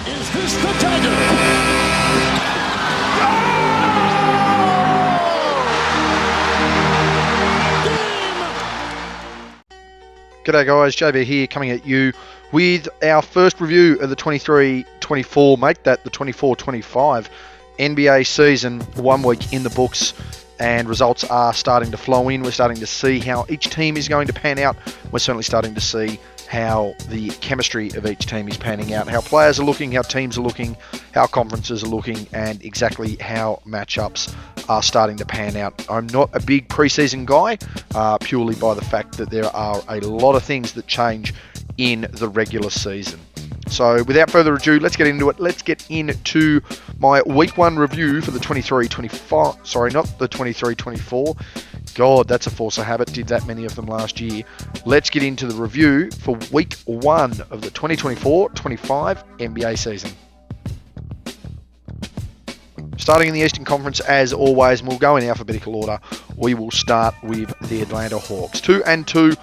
Is this the dagger? G'day guys, JB here coming at you with our first review of the 23-24, make that the 24-25 NBA season. 1 week in the books and results are starting to flow in. We're starting to see how each team is going to pan out. We're certainly starting to see how the chemistry of each team is panning out, how players are looking, how teams are looking, how conferences are looking, and exactly how matchups are starting to pan out. I'm not a big preseason guy, purely by the fact that there are a lot of things that change in the regular season. So without further ado, let's get into it. Let's get into my week 1 review for the 23-25, sorry, not the 23-24. God, that's a force of habit. Did that many of them last year. Let's get into the review for week 1 of the 2024-25 NBA season. Starting in the Eastern Conference, as always, and we'll go in alphabetical order. We will start with the Atlanta Hawks. 2-2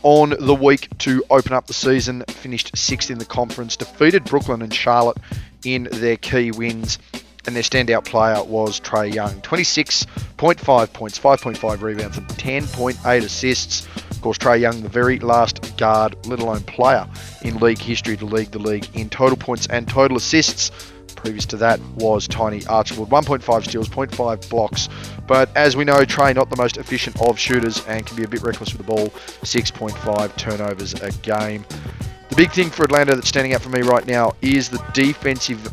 on the week to open up the season. Finished 6th in the conference. Defeated Brooklyn and Charlotte in their key wins. And their standout player was Trae Young. 26.5 points, 5.5 rebounds, and 10.8 assists. Of course, Trae Young, the very last guard, let alone player, in league history to lead the league in total points and total assists. Previous to that was Tiny Archibald. 1.5 steals, 0.5 blocks. But as we know, Trae not the most efficient of shooters and can be a bit reckless with the ball. 6.5 turnovers a game. The big thing for Atlanta that's standing out for me right now is the defensive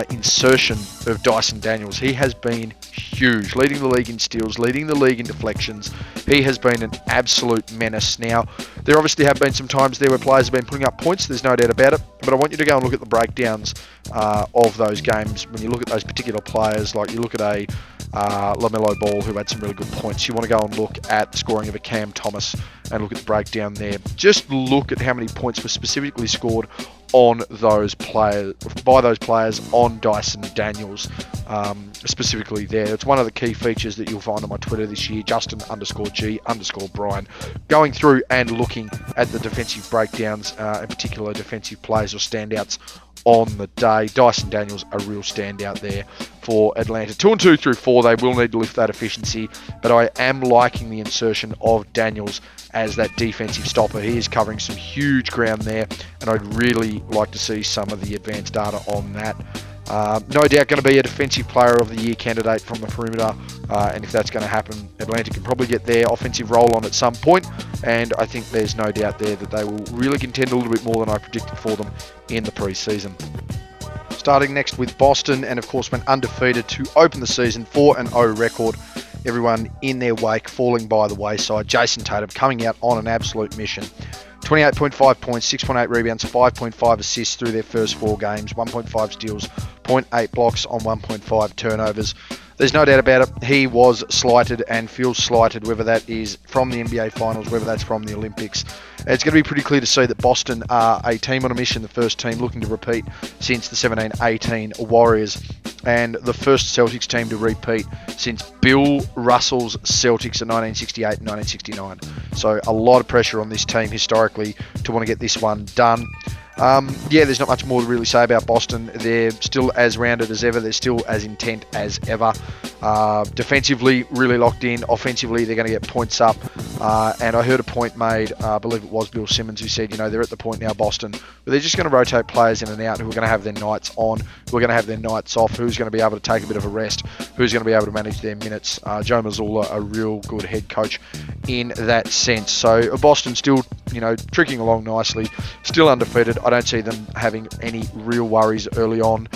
insertion of Dyson Daniels. He has been huge, leading the league in steals, leading the league in deflections. He has been an absolute menace. Now, there obviously have been some times there where players have been putting up points, there's no doubt about it, but I want you to go and look at the breakdowns of those games. When you look at those particular players, like you look at a LaMelo Ball, who had some really good points. You want to go and look at the scoring of a Cam Thomas and look at the breakdown there. Just look at how many points were specifically scored on those players, by those players on Dyson Daniels, specifically there. It's one of the key features that you'll find on my Twitter this year, Justin_G_Bryan, going through and looking at the defensive breakdowns, in particular defensive plays or standouts on the day. Dyson Daniels, a real standout there for Atlanta. 2-2 through 4, they will need to lift that efficiency, but I am liking the insertion of Daniels as that defensive stopper. He is covering some huge ground there, and I'd really like to see some of the advanced data on that. No doubt going to be a defensive player of the year candidate from the perimeter, and if that's going to happen, Atlanta can probably get their offensive roll on at some point, and I think there's no doubt there that they will really contend a little bit more than I predicted for them in the preseason. Starting next with Boston, and of course went undefeated to open the season, 4-0 record. Everyone in their wake falling by the wayside. Jason Tatum coming out on an absolute mission. 28.5 points, 6.8 rebounds, 5.5 assists through their first 4 games, 1.5 steals, 0.8 blocks on 1.5 turnovers. There's no doubt about it, he was slighted and feels slighted, whether that is from the NBA Finals, whether that's from the Olympics. It's going to be pretty clear to see that Boston are a team on a mission, the first team looking to repeat since the 17-18 Warriors, and the first Celtics team to repeat since Bill Russell's Celtics in 1968 and 1969. So a lot of pressure on this team historically to want to get this one done. There's not much more to really say about Boston. They're still as rounded as ever. They're still as intent as ever. Defensively, really locked in. Offensively, they're going to get points up. And I heard a point made, I believe it was Bill Simmons, who said, they're at the point now, Boston, where they're just going to rotate players in and out who are going to have their nights on, who are going to have their nights off, who's going to be able to take a bit of a rest, who's going to be able to manage their minutes. Joe Mazzulla, a real good head coach in that sense. So Boston still, tricking along nicely, still undefeated. I don't see them having any real worries early on,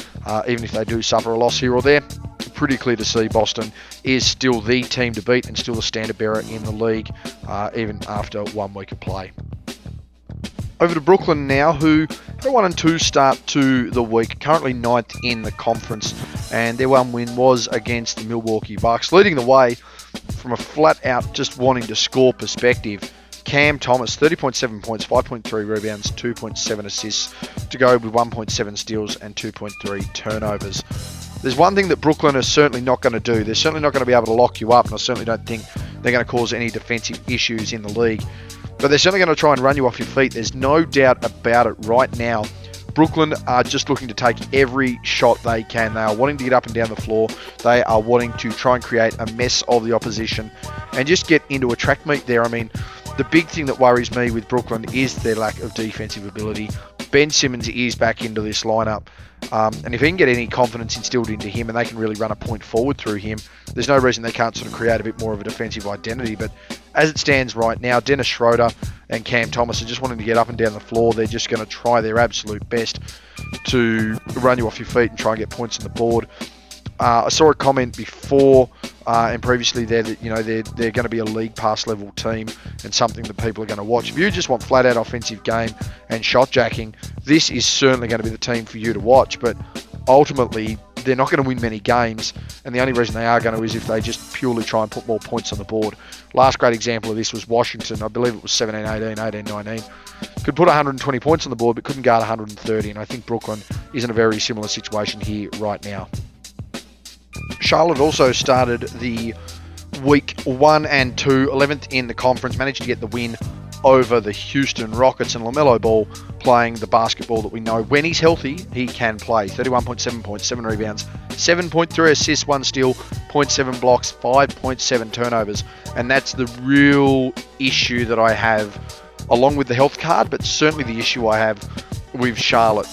even if they do suffer a loss here or there. Pretty clear to see Boston is still the team to beat and still the standard bearer in the league, even after 1 week of play. Over to Brooklyn now, who had a 1-2 start to the week, currently 9th in the conference, and their one win was against the Milwaukee Bucks, leading the way from a flat-out just wanting to score perspective. Cam Thomas, 30.7 points, 5.3 rebounds, 2.7 assists to go with 1.7 steals and 2.3 turnovers. There's one thing that Brooklyn are certainly not going to do. They're certainly not going to be able to lock you up, and I certainly don't think they're going to cause any defensive issues in the league. But they're certainly going to try and run you off your feet. There's no doubt about it right now. Brooklyn are just looking to take every shot they can. They are wanting to get up and down the floor. They are wanting to try and create a mess of the opposition and just get into a track meet there. I mean, the big thing that worries me with Brooklyn is their lack of defensive ability. Ben Simmons is back into this lineup. And if he can get any confidence instilled into him and they can really run a point forward through him, there's no reason they can't sort of create a bit more of a defensive identity. But as it stands right now, Dennis Schroeder and Cam Thomas are just wanting to get up and down the floor. They're just going to try their absolute best to run you off your feet and try and get points on the board. I saw a comment before and previously there that, they're going to be a league pass level team and something that people are going to watch. If you just want flat out offensive game and shot jacking, this is certainly going to be the team for you to watch. But ultimately, they're not going to win many games, and the only reason they are going to is if they just purely try and put more points on the board. Last great example of this was Washington. I believe it was 17-18, 18-19. Could put 120 points on the board, but couldn't guard 130, and I think Brooklyn is in a very similar situation here right now. Charlotte also started the week 1 and 2, 11th in the conference, managed to get the win over the Houston Rockets, and LaMelo Ball playing the basketball that we know when he's healthy he can play. 31.7 points, 7 rebounds, 7.3 assists, 1 steal, 0.7 blocks, 5.7 turnovers, and that's the real issue that I have along with the health card, but certainly the issue I have with Charlotte.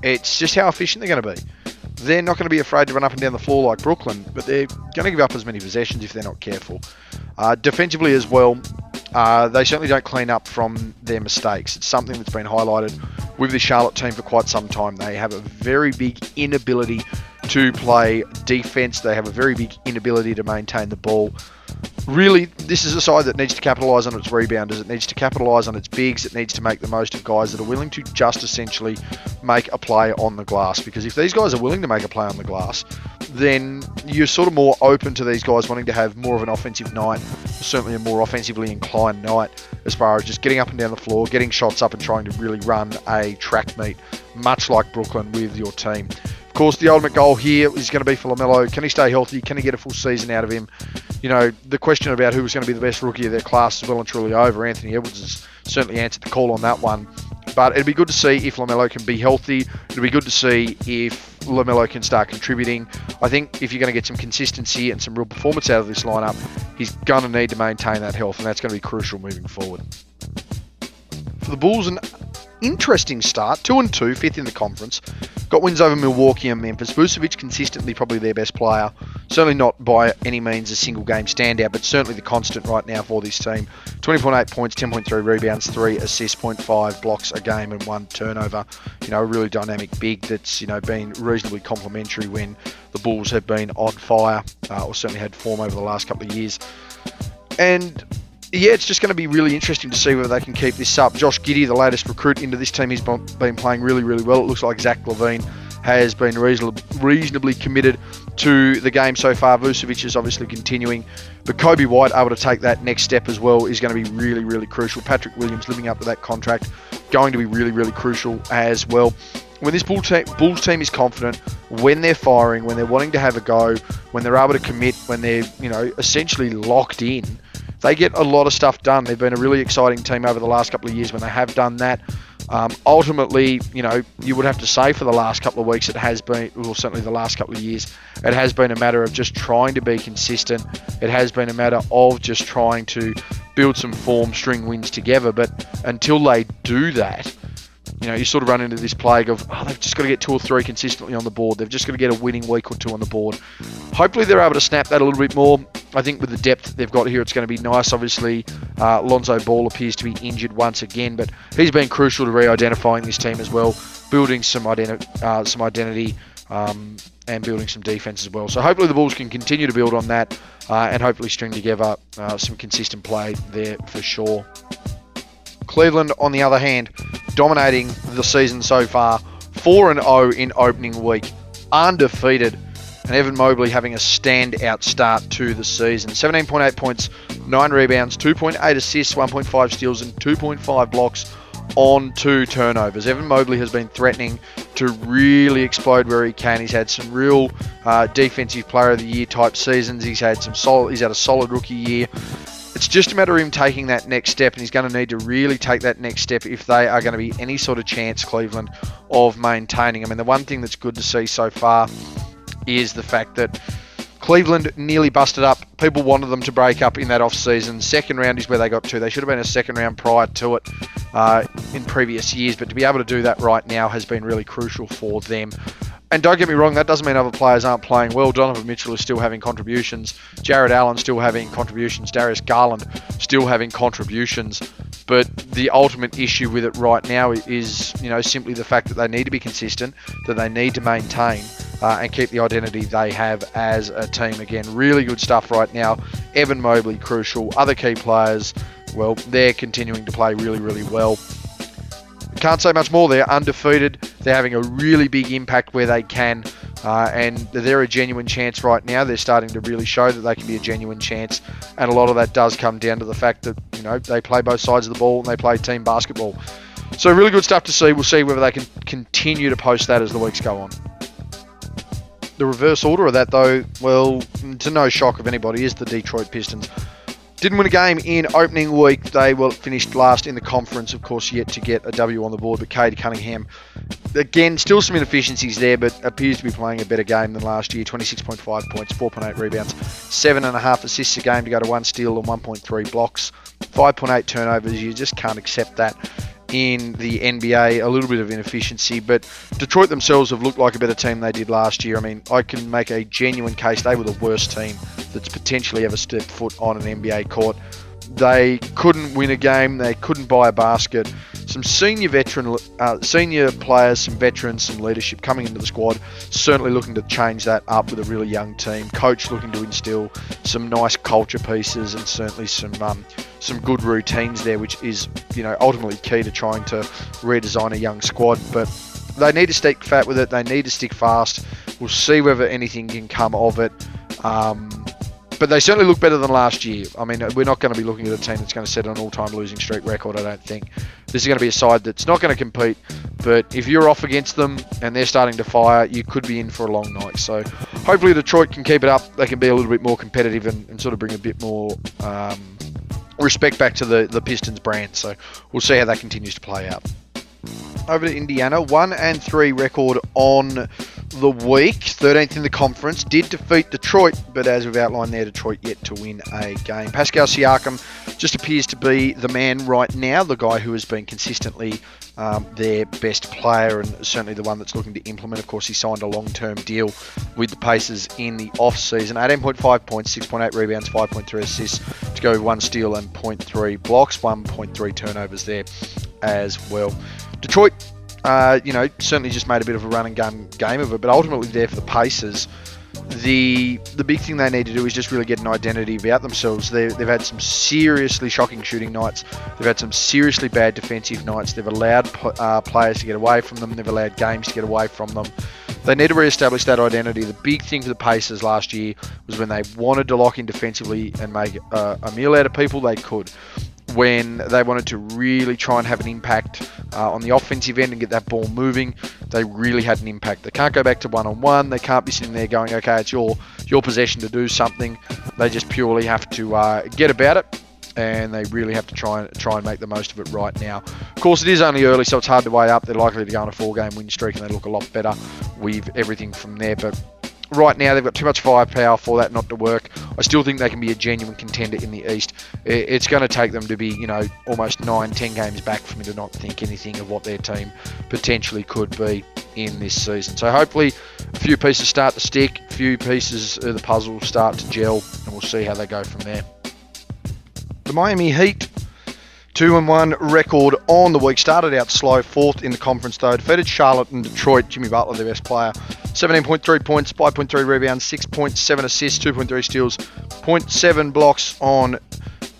It's just how efficient they're going to be. They're not going to be afraid to run up and down the floor like Brooklyn, but they're going to give up as many possessions if they're not careful. Defensively as well, they certainly don't clean up from their mistakes. It's something that's been highlighted with the Charlotte team for quite some time. They have a very big inability to play defense. They have a very big inability to maintain the ball. Really, this is a side that needs to capitalise on its rebounders. It needs to capitalise on its bigs. It needs to make the most of guys that are willing to just essentially make a play on the glass. Because if these guys are willing to make a play on the glass, then you're sort of more open to these guys wanting to have more of an offensive night, certainly a more offensively inclined night as far as just getting up and down the floor, getting shots up and trying to really run a track meet, much like Brooklyn with your team. Of course, the ultimate goal here is going to be for LaMelo. Can he stay healthy? Can he get a full season out of him? The question about who was going to be the best rookie of their class is well and truly over. Anthony Edwards has certainly answered the call on that one. But it'd be good to see if LaMelo can be healthy. It'll be good to see if LaMelo can start contributing. I think if you're going to get some consistency and some real performance out of this lineup, he's going to need to maintain that health, and that's going to be crucial moving forward. For the Bulls, an interesting start, 2-2, 5th in the conference. Got wins over Milwaukee and Memphis. Vucevic consistently probably their best player. Certainly not by any means a single game standout, but certainly the constant right now for this team. 20.8 points, 10.3 rebounds, 3 assists, 0.5 blocks a game and 1 turnover. A really dynamic big that's, been reasonably complimentary when the Bulls have been on fire, or certainly had form over the last couple of years. And yeah, it's just going to be really interesting to see whether they can keep this up. Josh Giddey, the latest recruit into this team, he's been playing really, really well. It looks like Zach LaVine has been reasonably committed to the game so far. Vucevic is obviously continuing, but Kobe White able to take that next step as well is going to be really, really crucial. Patrick Williams living up to that contract, going to be really, really crucial as well. When this Bulls team is confident, when they're firing, when they're wanting to have a go, when they're able to commit, when they're essentially locked in, they get a lot of stuff done. They've been a really exciting team over the last couple of years when they have done that. Ultimately, you would have to say for the last couple of weeks it has been, or certainly the last couple of years, it has been a matter of just trying to be consistent. It has been a matter of just trying to build some form, string wins together. But until they do that, you sort of run into this plague of, they've just got to get 2 or 3 consistently on the board. They've just got to get a winning week or 2 on the board. Hopefully they're able to snap that a little bit more. I think with the depth they've got here, it's going to be nice. Obviously, Lonzo Ball appears to be injured once again, but he's been crucial to re-identifying this team as well, building some identity and building some defense as well. So hopefully the Bulls can continue to build on that and hopefully string together some consistent play there for sure. Cleveland, on the other hand, dominating the season so far, 4-0 in opening week, undefeated, and Evan Mobley having a standout start to the season. 17.8 points, 9 rebounds, 2.8 assists, 1.5 steals, and 2.5 blocks on 2 turnovers. Evan Mobley has been threatening to really explode where he can. He's had some real defensive player of the year type seasons. He's had a solid rookie year. It's just a matter of him taking that next step, and he's going to need to really take that next step if they are going to be any sort of chance, Cleveland, of maintaining. I mean, the one thing that's good to see so far is the fact that Cleveland nearly busted up. People wanted them to break up in that off-season. Second round is where they got to. They should have been a second round prior to it in previous years, but to be able to do that right now has been really crucial for them. And don't get me wrong, that doesn't mean other players aren't playing well. Donovan Mitchell is still having contributions. Jared Allen still having contributions. Darius Garland still having contributions. But the ultimate issue with it right now is, simply the fact that they need to be consistent, that they need to maintain and keep the identity they have as a team. Again, really good stuff right now. Evan Mobley, crucial. Other key players, well, they're continuing to play really, really well. Can't say much more. They're undefeated. They're having a really big impact where they can, and they're a genuine chance right now. They're starting to really show that they can be a genuine chance, and a lot of that does come down to the fact that they play both sides of the ball and they play team basketball. So really good stuff to see. We'll see whether they can continue to post that as the weeks go on. The reverse order of that, though, well, to no shock of anybody, is the Detroit Pistons. Didn't win a game in opening week. They finished last in the conference, of course, yet to get a W on the board. But Cade Cunningham, again, still some inefficiencies there, but appears to be playing a better game than last year. 26.5 points, 4.8 rebounds, 7.5 assists a game to go to 1 steal and 1.3 blocks, 5.8 turnovers. You just can't accept that in the NBA. A little bit of inefficiency, but Detroit themselves have looked like a better team than they did last year. I mean, I can make a genuine case they were the worst team that's potentially ever stepped foot on an NBA court. They couldn't win a game. They couldn't buy a basket. Some senior players, some veterans, some leadership coming into the squad, certainly looking to change that up with a really young team. Coach looking to instill some nice culture pieces and certainly some good routines there, which is ultimately key to trying to redesign a young squad. But they need to stick fat with it. They need to stick fast. We'll see whether anything can come of it. But they certainly look better than last year. I mean, we're not going to be looking at a team that's going to set an all-time losing streak record, I don't think. This is going to be a side that's not going to compete, but if you're off against them and they're starting to fire, you could be in for a long night. So hopefully Detroit can keep it up. They can be a little bit more competitive and sort of bring a bit more respect back to the Pistons brand. So we'll see how that continues to play out. Over to Indiana, 1-3 record on the week, 13th in the conference, did defeat Detroit, but as we've outlined there, Detroit yet to win a game. Pascal Siakam just appears to be the man right now, the guy who has been consistently their best player and certainly the one that's looking to implement. Of course, he signed a long-term deal with the Pacers in the off-season. 18.5 points, 6.8 rebounds, 5.3 assists to go 1 steal and 0.3 blocks, 1.3 turnovers there as well. Detroit, certainly just made a bit of a run and gun game of it, but ultimately there for the Pacers, the big thing they need to do is just really get an identity about themselves. They've had some seriously shocking shooting nights. They've had some seriously bad defensive nights. They've allowed players to get away from them. They've allowed games to get away from them. They need to re-establish that identity. The big thing for the Pacers last year was when they wanted to lock in defensively and make a meal out of people, they could. When they wanted to really try and have an impact on the offensive end and get that ball moving, they really had an impact. They can't go back to one-on-one. They can't be sitting there going, okay, it's your possession to do something. They just purely have to get about it, and they really have to try and make the most of it right now. Of course, it is only early, so it's hard to weigh up. They're likely to go on a 4-game win streak, and they look a lot better with everything from there. But right now, they've got too much firepower for that not to work. I still think they can be a genuine contender in the East. It's going to take them to be, almost 9-10 games back for me to not think anything of what their team potentially could be in this season. So hopefully a few pieces start to stick, a few pieces of the puzzle start to gel, and we'll see how they go from there. The Miami Heat, 2-1 record on the week. Started out slow, 4th in the conference though. Defeated Charlotte and Detroit. Jimmy Butler, their best player. 17.3 points, 5.3 rebounds, 6.7 assists, 2.3 steals, 0.7 blocks on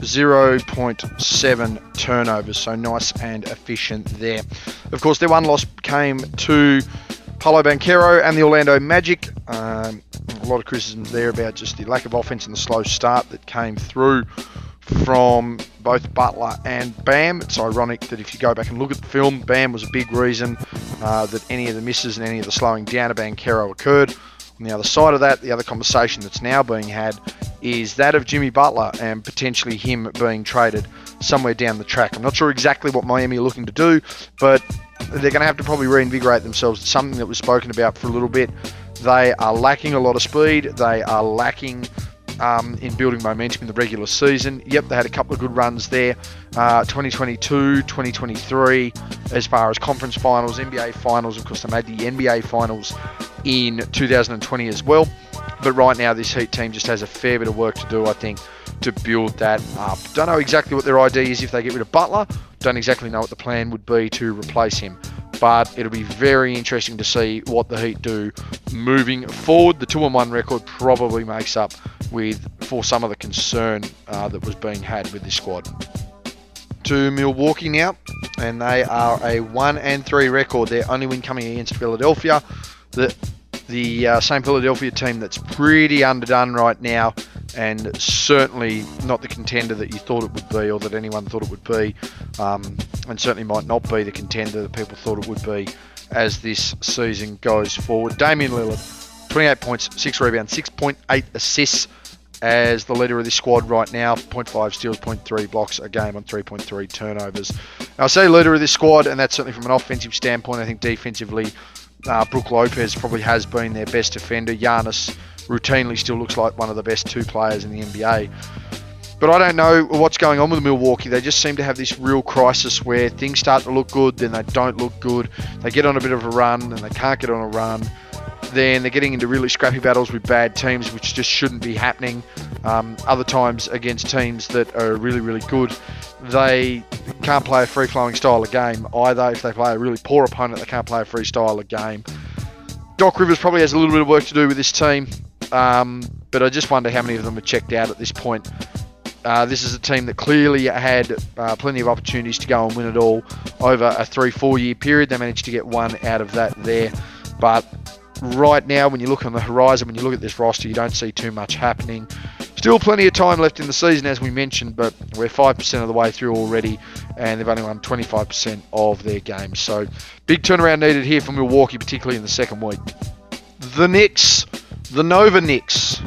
0.7 turnovers. So nice and efficient there. Of course, their one loss came to Paolo Banchero and the Orlando Magic. A lot of criticisms there about just the lack of offense and the slow start that came through from both Butler and Bam. It's ironic that if you go back and look at the film, Bam was a big reason that any of the misses and any of the slowing down of Banchero occurred. On the other side of that, the other conversation that's now being had is that of Jimmy Butler and potentially him being traded somewhere down the track. I'm not sure exactly what Miami are looking to do, but they're going to have to probably reinvigorate themselves. It's something that was spoken about for a little bit. They are lacking a lot of speed. They are lacking in building momentum in the regular season. Yep, they had a couple of good runs there. 2022, 2023, as far as conference finals, NBA finals. Of course, they made the NBA finals in 2020 as well. But right now, this Heat team just has a fair bit of work to do, I think, to build that up. Don't know exactly what their idea is if they get rid of Butler. Don't exactly know what the plan would be to replace him. But it'll be very interesting to see what the Heat do moving forward. The 2-1 record probably makes up for some of the concern that was being had with this squad. To Milwaukee now, and they are a 1-3 record. Their only win coming against Philadelphia. The same Philadelphia team that's pretty underdone right now, and certainly not the contender that you thought it would be, or that anyone thought it would be, and certainly might not be the contender that people thought it would be as this season goes forward. Damian Lillard, 28 points, 6 rebounds, 6.8 assists as the leader of this squad right now. 0.5 steals, 0.3 blocks a game on 3.3 turnovers. Now, I say leader of this squad, and that's certainly from an offensive standpoint. I think defensively, Brook Lopez probably has been their best defender. Giannis routinely still looks like one of the best two players in the NBA. But I don't know what's going on with Milwaukee. They just seem to have this real crisis where things start to look good, then they don't look good. They get on a bit of a run, and they can't get on a run. Then they're getting into really scrappy battles with bad teams, which just shouldn't be happening. Other times against teams that are really, really good, they can't play a free-flowing style of game either. If they play a really poor opponent, they can't play a free style of game. Doc Rivers probably has a little bit of work to do with this team, but I just wonder how many of them are checked out at this point. This is a team that clearly had plenty of opportunities to go and win it all over a 3-4 year period. They managed to get one out of that there, but right now, when you look on the horizon, when you look at this roster, you don't see too much happening. Still plenty of time left in the season, as we mentioned, but we're 5% of the way through already, and they've only won 25% of their games. So, big turnaround needed here for Milwaukee, particularly in the second week. The Knicks, the Nova Knicks,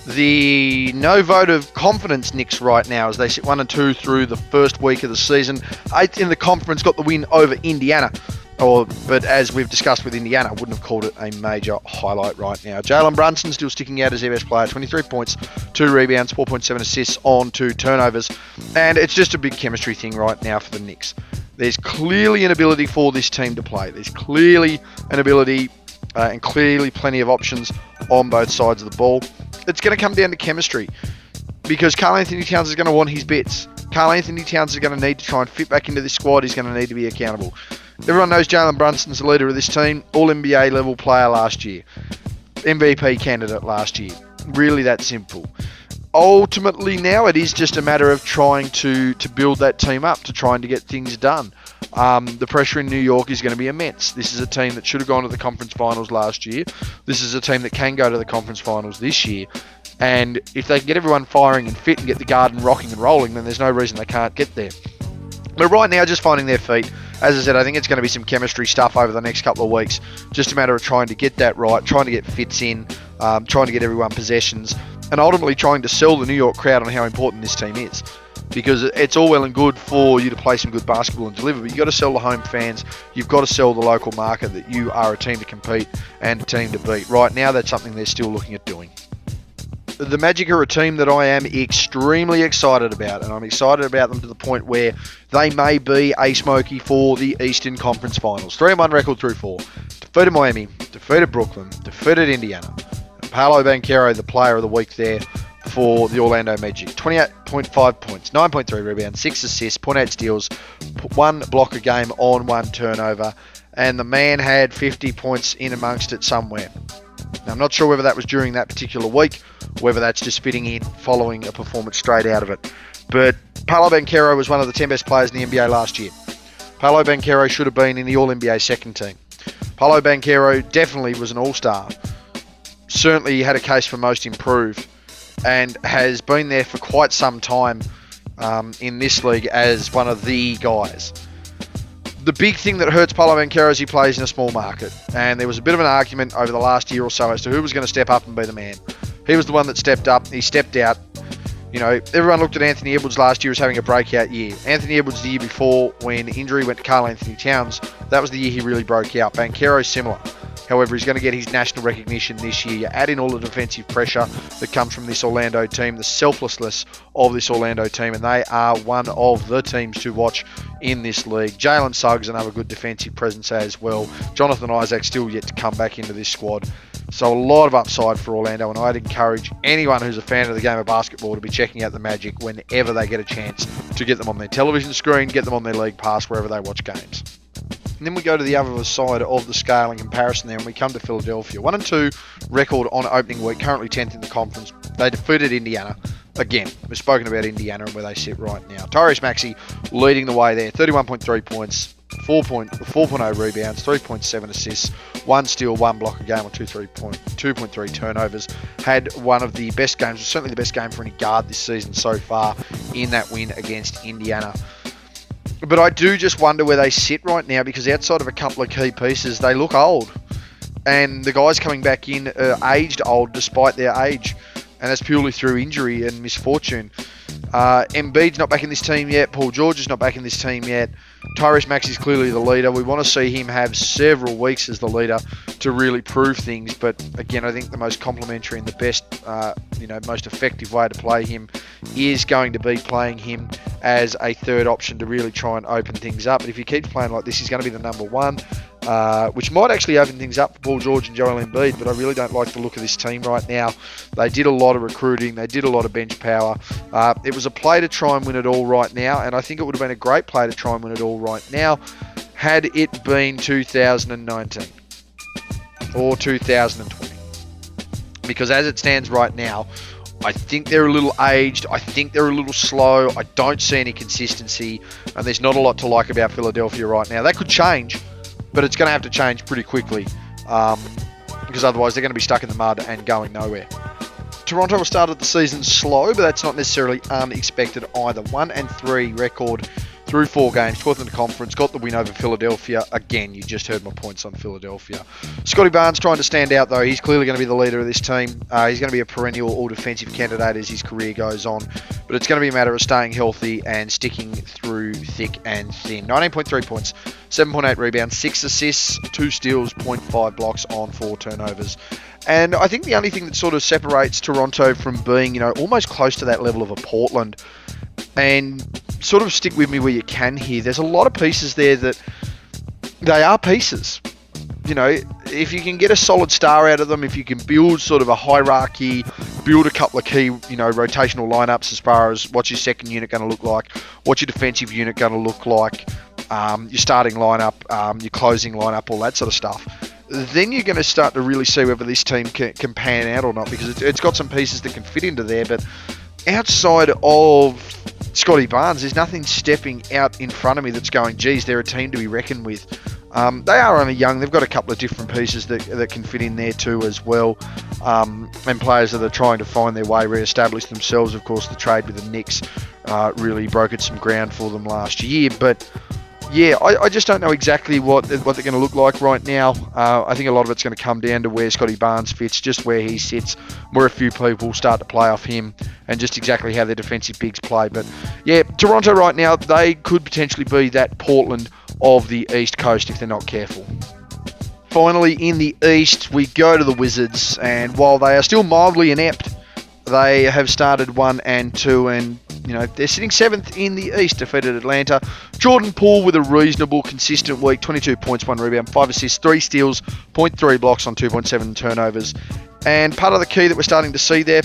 the no vote of confidence Knicks right now as they sit 1-2 through the first week of the season. 8th in the conference, got the win over Indiana. But as we've discussed with Indiana, I wouldn't have called it a major highlight right now. Jalen Brunson still sticking out as their best player. 23 points, 2 rebounds, 4.7 assists on 2 turnovers. And it's just a big chemistry thing right now for the Knicks. There's clearly an ability for this team to play. There's clearly an ability and clearly plenty of options on both sides of the ball. It's going to come down to chemistry because Karl Anthony Towns is going to want his bits. Karl Anthony Towns is going to need to try and fit back into this squad. He's going to need to be accountable. Everyone knows Jalen Brunson's the leader of this team. All-NBA level player last year. MVP candidate last year. Really that simple. Ultimately now it is just a matter of trying to build that team up, to trying to get things done. The pressure in New York is going to be immense. This is a team that should have gone to the conference finals last year. This is a team that can go to the conference finals this year. And if they can get everyone firing and fit and get the garden rocking and rolling, then there's no reason they can't get there. But right now, just finding their feet. As I said, I think it's going to be some chemistry stuff over the next couple of weeks. Just a matter of trying to get that right, trying to get fits in, trying to get everyone possessions, and ultimately trying to sell the New York crowd on how important this team is. Because it's all well and good for you to play some good basketball and deliver, but you've got to sell the home fans. You've got to sell the local market that you are a team to compete and a team to beat. Right now, that's something they're still looking at doing. The Magic are a team that I am extremely excited about, and I'm excited about them to the point where they may be a smoky for the Eastern Conference Finals. 3-1 record through 4. Defeated Miami, defeated Brooklyn, defeated Indiana. And Paolo Banchero, the player of the week there for the Orlando Magic. 28.5 points, 9.3 rebounds, 6 assists, 0.8 steals, 1 block a game on 1 turnover, and the man had 50 points in amongst it somewhere. Now, I'm not sure whether that was during that particular week, whether that's just fitting in following a performance straight out of it. But Paolo Banchero was one of the 10 best players in the NBA last year. Paolo Banchero should have been in the All-NBA second team. Paolo Banchero definitely was an all-star. Certainly he had a case for most improved and has been there for quite some time in this league as one of the guys. The big thing that hurts Paulo Banchero is he plays in a small market. And there was a bit of an argument over the last year or so as to who was going to step up and be the man. He was the one that stepped up. He stepped out. You know, everyone looked at Anthony Edwards last year as having a breakout year. Anthony Edwards the year before, when injury went to Karl Anthony Towns, that was the year he really broke out. Banchero similar. However, he's going to get his national recognition this year. You add in all the defensive pressure that comes from this Orlando team, the selflessness of this Orlando team, and they are one of the teams to watch in this league. Jalen Suggs, another good defensive presence as well. Jonathan Isaac still yet to come back into this squad. So a lot of upside for Orlando, and I'd encourage anyone who's a fan of the game of basketball to be checking out the Magic whenever they get a chance to get them on their television screen, get them on their league pass, wherever they watch games. And then we go to the other side of the scale in comparison there, and we come to Philadelphia. 1-2 record on opening week, currently 10th in the conference. They defeated Indiana. Again, we've spoken about Indiana and where they sit right now. Tyrese Maxey leading the way there, 31.3 points, 4.0 rebounds, 3.7 assists, 1 steal, 1 block a game on 2.3 turnovers. Had one of the best games, certainly the best game for any guard this season so far in that win against Indiana. But I do just wonder where they sit right now, because outside of a couple of key pieces, they look old. And the guys coming back in are aged old despite their age. And that's purely through injury and misfortune. Embiid's not back in this team yet. Paul George is not back in this team yet. Tyrese Maxey's clearly the leader. We want to see him have several weeks as the leader to really prove things. But again, I think the most complimentary and the best, most effective way to play him is going to be playing him as a third option to really try and open things up. But if he keeps playing like this, he's going to be the number one. Which might actually open things up for Paul George and Joel Embiid, but I really don't like the look of this team right now. They did a lot of recruiting, they did a lot of bench power. It was a play to try and win it all right now, and I think it would have been a great play to try and win it all right now had it been 2019 or 2020. Because as it stands right now, I think they're a little aged. I think they're a little slow. I don't see any consistency, and there's not a lot to like about Philadelphia right now. That could change, but it's going to have to change pretty quickly, because otherwise they're going to be stuck in the mud and going nowhere. Toronto started the season slow, but that's not necessarily unexpected either. 1-3 record through 4 games, 12th in the conference, got the win over Philadelphia. Again, you just heard my points on Philadelphia. Scotty Barnes trying to stand out, though. He's clearly going to be the leader of this team. He's going to be a perennial all-defensive candidate as his career goes on. But it's going to be a matter of staying healthy and sticking through thick and thin. 19.3 points, 7.8 rebounds, 6 assists, 2 steals, 0.5 blocks on 4 turnovers. And I think the only thing that sort of separates Toronto from being, almost close to that level of a Portland, and sort of stick with me where you can here, there's a lot of pieces there that they are pieces. If you can get a solid star out of them, if you can build sort of a hierarchy, build a couple of key, rotational lineups as far as what's your second unit going to look like, what's your defensive unit going to look like, your starting lineup, your closing lineup, all that sort of stuff, then you're going to start to really see whether this team can pan out or not, because it's got some pieces that can fit into there. But outside of Scotty Barnes, there's nothing stepping out in front of me that's going, geez, they're a team to be reckoned with. They are only young. They've got a couple of different pieces that can fit in there too as well. And players that are trying to find their way, re-establish themselves. Of course, the trade with the Knicks really brokered some ground for them last year. But yeah, I just don't know exactly what they're going to look like right now. I think a lot of it's going to come down to where Scotty Barnes fits, just where he sits, where a few people start to play off him, and just exactly how their defensive bigs play. But yeah, Toronto right now, they could potentially be that Portland of the East Coast if they're not careful. Finally, in the East, we go to the Wizards, and while they are still mildly inept, they have started 1-2, and they're sitting 7th in the East, defeated Atlanta. Jordan Poole with a reasonable, consistent week, 22 points, 1 rebound, 5 assists, 3 steals, 0.3 blocks on 2.7 turnovers. And part of the key that we're starting to see there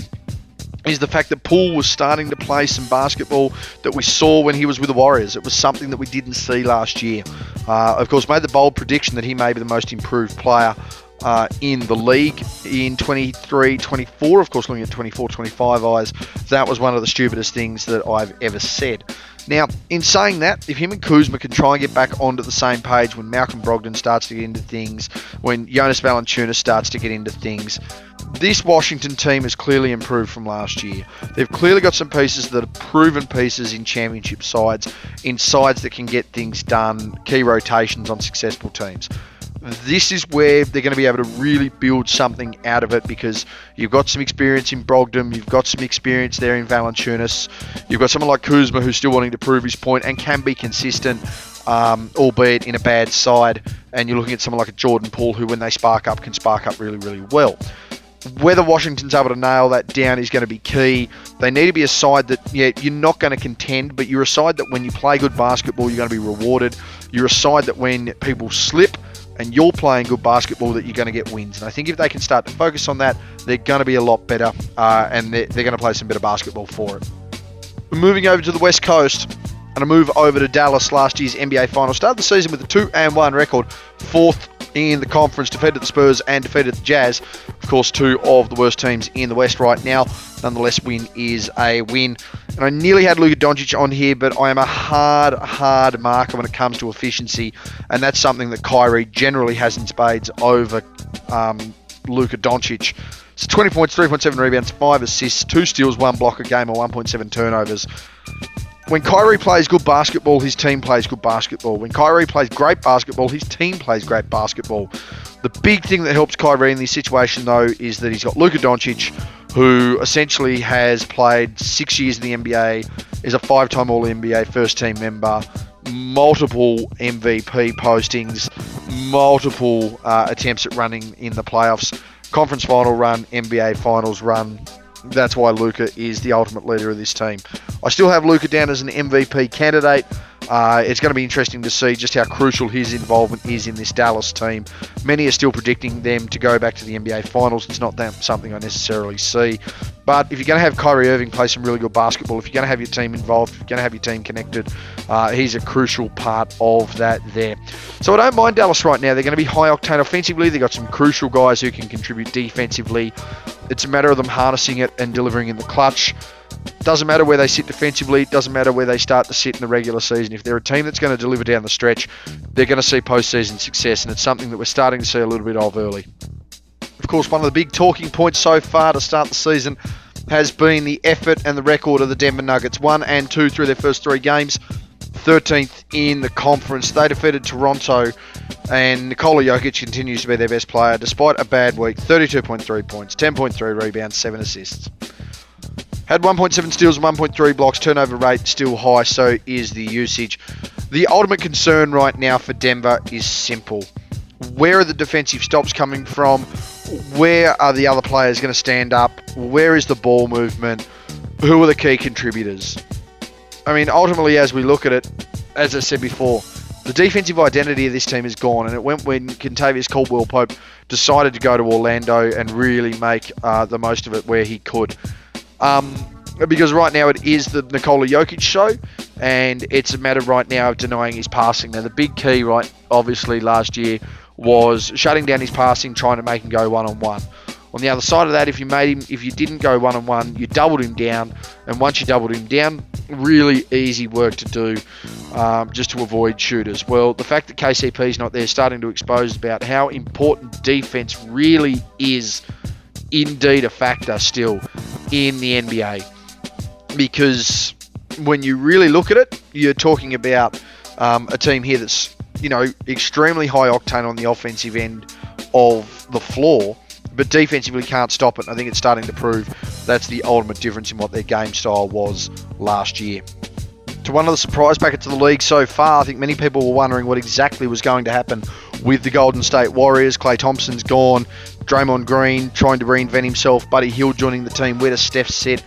is the fact that Poole was starting to play some basketball that we saw when he was with the Warriors. It was something that we didn't see last year. Of course, made the bold prediction that he may be the most improved player in the league in 23-24. Of course, looking at 24-25 eyes, that was one of the stupidest things that I've ever said. Now, in saying that, if him and Kuzma can try and get back onto the same page when Malcolm Brogdon starts to get into things, when Jonas Valanciunas starts to get into things, this Washington team has clearly improved from last year. They've clearly got some pieces that are proven pieces in championship sides, in sides that can get things done, key rotations on successful teams. This is where they're going to be able to really build something out of it, because you've got some experience in Brogdon, you've got some experience there in Valanciunas, you've got someone like Kuzma who's still wanting to prove his point and can be consistent, albeit in a bad side, and you're looking at someone like a Jordan Poole who, when they spark up, can spark up really, really well. Whether Washington's able to nail that down is going to be key. They need to be a side that, yeah, you're not going to contend, but you're a side that when you play good basketball, you're going to be rewarded. You're a side that when people slip and you're playing good basketball, that you're going to get wins. And I think if they can start to focus on that, they're going to be a lot better, and they're going to play some better basketball for it. Moving over to the West Coast, and a move over to Dallas, last year's NBA Finals. Started the season with a 2-1 record, fourth in the conference, defeated the Spurs and defeated the Jazz. Of course, two of the worst teams in the West right now. Nonetheless, win is a win. And I nearly had Luka Doncic on here, but I am a hard marker when it comes to efficiency, and that's something that Kyrie generally has in spades over Luka Doncic. So 20 points, 3.7 rebounds, 5 assists, 2 steals, 1 block a game, or 1.7 turnovers. When Kyrie plays good basketball, his team plays good basketball. When Kyrie plays great basketball, his team plays great basketball. The big thing that helps Kyrie in this situation, though, is that he's got Luka Doncic, who essentially has played 6 years in the NBA, is a 5-time All-NBA first-team member, multiple MVP postings, multiple attempts at running in the playoffs, conference final run, NBA finals run. That's why Luka is the ultimate leader of this team. I still have Luka down as an MVP candidate. It's going to be interesting to see just how crucial his involvement is in this Dallas team. Many are still predicting them to go back to the NBA Finals. It's not something I necessarily see. But if you're going to have Kyrie Irving play some really good basketball, if you're going to have your team involved, if you're going to have your team connected, he's a crucial part of that there. So I don't mind Dallas right now. They're going to be high octane offensively. They've got some crucial guys who can contribute defensively. It's a matter of them harnessing it and delivering in the clutch. Doesn't matter where they sit defensively. Doesn't matter where they start to sit in the regular season. If they're a team that's going to deliver down the stretch, they're going to see postseason success, and it's something that we're starting to see a little bit of early. Of course, one of the big talking points so far to start the season has been the effort and the record of the Denver Nuggets. 1-2 through their first 3 games. 13th in the conference. They defeated Toronto, and Nikola Jokic continues to be their best player despite a bad week. 32.3 points, 10.3 rebounds, 7 assists. Had 1.7 steals and 1.3 blocks. Turnover rate still high, so is the usage. The ultimate concern right now for Denver is simple. Where are the defensive stops coming from? Where are the other players going to stand up? Where is the ball movement? Who are the key contributors? I mean, ultimately, as we look at it, as I said before, the defensive identity of this team is gone, and it went when Kentavious Caldwell-Pope decided to go to Orlando and really make the most of it where he could. Because right now it is the Nikola Jokic show, and it's a matter right now of denying his passing. Now, the big key, right, obviously last year was shutting down his passing, trying to make him go one-on-one. On the other side of that, if you didn't go one-on-one, you doubled him down, and once you doubled him down, really easy work to do just to avoid shooters. Well, the fact that KCP's not there is starting to expose about how important defense really is indeed a factor still in the NBA. Because when you really look at it, you're talking about a team here that's, extremely high octane on the offensive end of the floor, but defensively can't stop it. And I think it's starting to prove that's the ultimate difference in what their game style was last year. To one of the surprise packets of the league so far, I think many people were wondering what exactly was going to happen with the Golden State Warriors. Klay Thompson's gone, Draymond Green trying to reinvent himself, Buddy Hield joining the team, where does Steph sit?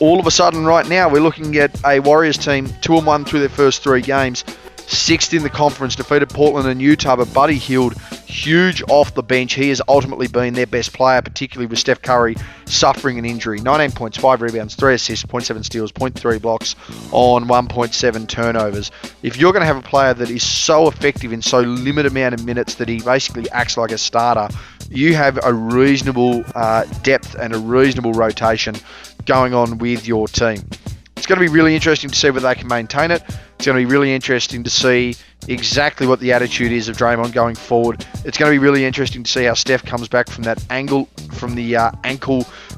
All of a sudden right now we're looking at a Warriors team 2-1 through their first 3 games, 6th in the conference, defeated Portland and Utah, but Buddy Hield, huge off the bench. He has ultimately been their best player, particularly with Steph Curry suffering an injury. 19 points, 5 rebounds, 3 assists, 0.7 steals, 0.3 blocks on 1.7 turnovers. If you're going to have a player that is so effective in so limited amount of minutes that he basically acts like a starter, you have a reasonable depth and a reasonable rotation going on with your team. It's going to be really interesting to see whether they can maintain it. It's going to be really interesting to see exactly what the attitude is of Draymond going forward. It's going to be really interesting to see how Steph comes back from that ankle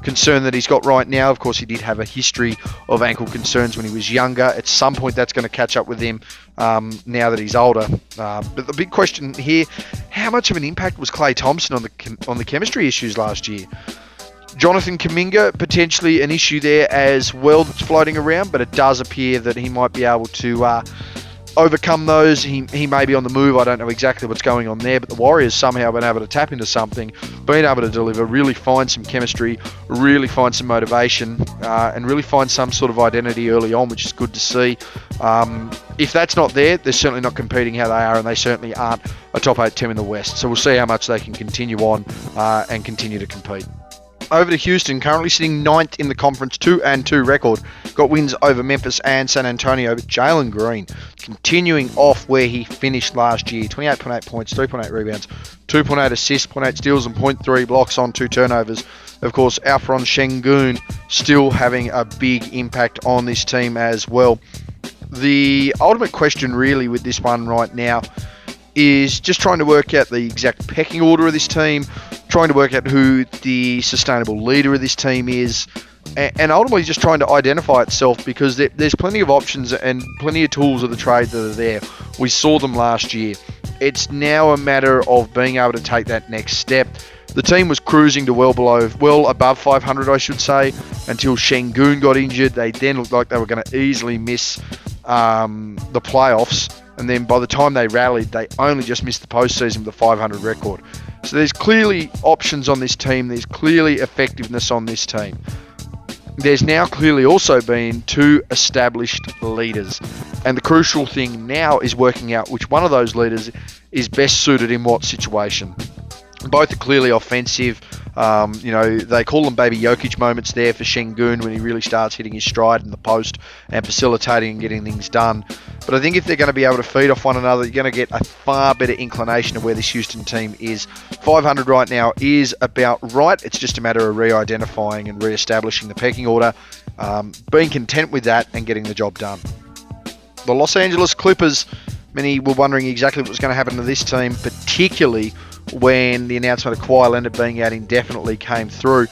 concern that he's got right now. Of course, he did have a history of ankle concerns when he was younger. At some point, that's going to catch up with him now that he's older. But the big question here, how much of an impact was Klay Thompson on the chemistry issues last year? Jonathan Kuminga, potentially an issue there as well that's floating around, but it does appear that he might be able to overcome those. He may be on the move. I don't know exactly what's going on there, but the Warriors somehow have been able to tap into something, been able to deliver, really find some chemistry, really find some motivation, and really find some sort of identity early on, which is good to see. If that's not there, they're certainly not competing how they are, and they certainly aren't a top 8 team in the West. So we'll see how much they can continue on and continue to compete. Over to Houston, currently sitting 9th in the conference, 2-2 record. Got wins over Memphis and San Antonio, but Jalen Green continuing off where he finished last year. 28.8 points, 3.8 rebounds, 2.8 assists, 0.8 steals, and 0.3 blocks on 2 turnovers. Of course, Alperen Sengun still having a big impact on this team as well. The ultimate question really with this one right now is just trying to work out the exact pecking order of this team, trying to work out who the sustainable leader of this team is, and ultimately just trying to identify itself, because there's plenty of options and plenty of tools of the trade that are there. We saw them last year. It's now a matter of being able to take that next step. The team was cruising to well above 500, I should say, until Sengun got injured. They then looked like they were going to easily miss the playoffs. And then by the time they rallied, they only just missed the postseason with a 500 record. So there's clearly options on this team. There's clearly effectiveness on this team. There's now clearly also been 2 established leaders. And the crucial thing now is working out which one of those leaders is best suited in what situation. Both are clearly offensive. They call them baby Jokic moments there for Sengun when he really starts hitting his stride in the post and facilitating and getting things done. But I think if they're going to be able to feed off one another, you're going to get a far better inclination of where this Houston team is. 500 right now is about right. It's just a matter of re-identifying and re-establishing the pecking order, being content with that and getting the job done. The Los Angeles Clippers, many were wondering exactly what was going to happen to this team, particularly when the announcement of Kawhi Leonard being out indefinitely came through.